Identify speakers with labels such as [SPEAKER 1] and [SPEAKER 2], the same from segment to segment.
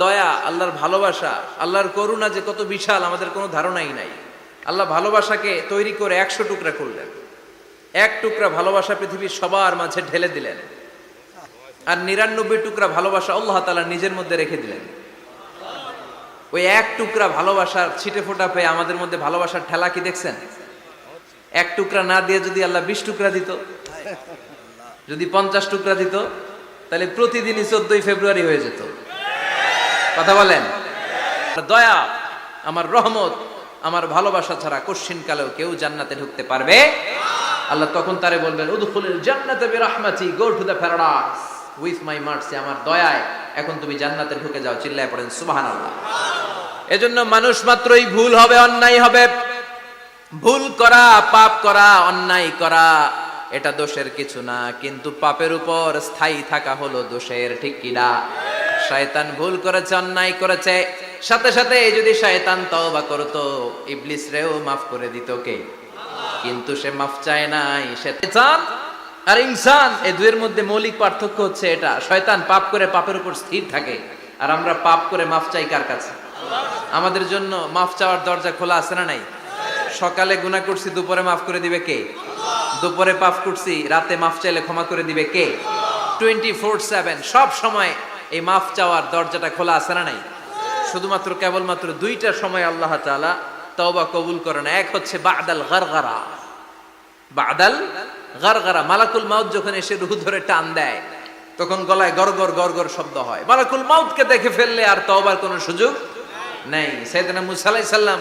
[SPEAKER 1] দয়া, আল্লাহর ভালোবাসা, আল্লাহর করুণা যে কত বিশাল আমাদের কোনো ধারণাই নাই। আল্লাহ ভালোবাসাকে তৈরি করে 100 টুকরা করলেন। এক টুকরা ভালোবাসা পৃথিবীর সবার মাঝে ঢেলে দিলেন, আর 99 টুকরা ভালোবাসা আল্লাহ তাআলা নিজের মধ্যে রেখে দিলেন। ওই এক টুকরা ভালোবাসার ছিটে ফোটা পেয়ে আমাদের মধ্যে ভালোবাসার ঠেলা কি দেখছেন? এক টুকরা না দিয়ে যদি আল্লাহ 20 টুকরা দিত, যদি 50 টুকরা দিত, তাহলে প্রতিদিনই 14ই ফেব্রুয়ারি হয়ে যেত। কথা বলেন। দয়া, আমার রহমত, আমার ভালোবাসা ছাড়া কশিন কালেও কেউ জান্নাতে ঢুকতে পারবে আল্লাহ তখন তারে বলবেন, উদখুলুল জান্নাতা বিরাহমাতি, go to the paradise with my mercy, আমার দয়ায় এখন তুমি জান্নাতে ঢুকে যাও। চিল্লায় পড়েন সুবহানাল্লাহ। এজন্য মানুষ মাত্রই ভুল হবে, অন্যায় হবে। ভুল করা, পাপ করা, অন্যায় করা এটা দোষের কিছু না, কিন্তু পাপের উপর স্থায়ী থাকা হলো দোষের। ঠিক কিনা? শয়তান ভুল করেছে, অন্যায় করেছে, সাথে সাথে যদি শয়তান তওবা করতো, ইবলিস রেও মাফ করে দিত কে? কিন্তু সে মাফ চায় নাই। শয়তান আর ইনসান, এই দুইয়ের মধ্যে মৌলিক পার্থক্য হচ্ছে এটা। শয়তান পাপ করে পাপের উপর স্থির থাকে, আর আমরা পাপ করে মাফ চাই কার কাছে? আমাদের জন্য মাফ চাওয়ার দরজা খোলা আছে না নাই? সকালে গুনাহ করছি, দুপুরে মাফ করে দিবে কে? দুপুরে পাপ করছি, রাতে মাফ চাইলে ক্ষমা করে দিবে কে? 24/7 সব সময় এই মাফ চাওয়ার দরজাটা খোলা আছে না নাই? শুধুমাত্র কেবলমাত্র দুইটা সময় আল্লাহ তাআলা তওবা কবুল করে না। এক হচ্ছে বাদাল গারগারা। বাদাল গারগারা, মালাকুল মাউত যখন এসে রূহ ধরে টান দেয়, তখন গলায় গরগর গরগর শব্দ হয়। মালাকুল মাউতকে দেখে ফেললে আর তওবার কোনো সুযোগ নেই। সাইয়েদনা মুসা আলাইহিস সালাম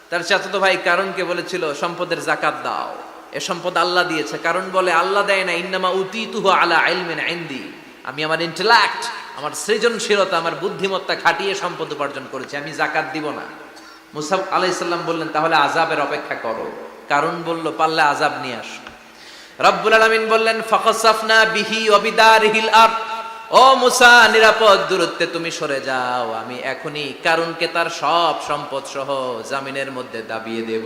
[SPEAKER 1] তার চাচাতো ভাই কারণকে বলেছিল, সম্পদের যাকাত দাও, এ সম্পদ আল্লাহ দিয়েছে। কারণ বলে, আল্লাহ দেয় না, ইন্নামা উতিতুহু আলা ইলমিন ইনদি, আমি আমার ইন্টেলেক্ট, আমার সৃজনশীলতা, আমার বুদ্ধিমত্তা খাটিয়ে সম্পদ উপার্জন করেছি, আমি যাকাত দিব না। মুসা আলাইহিস সালাম বললেন, তাহলে আযাবের অপেক্ষা করো। কারণ বলল, পারলে আযাব নিয়ে আসো। রব্বুল আলামিন বললেন, ফাখাসাফনা বিহি ওয়া বিদারিহিল আরদ, ও মুসা, নিরাপদ দূরত্বে তুমি সরে যাও, আমি এখনই কারুনকে তার সব সম্পদ সহ জামিনের মধ্যে দাবিয়ে দেব।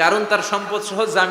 [SPEAKER 1] কারণ তার সম্পদ সহ জামিন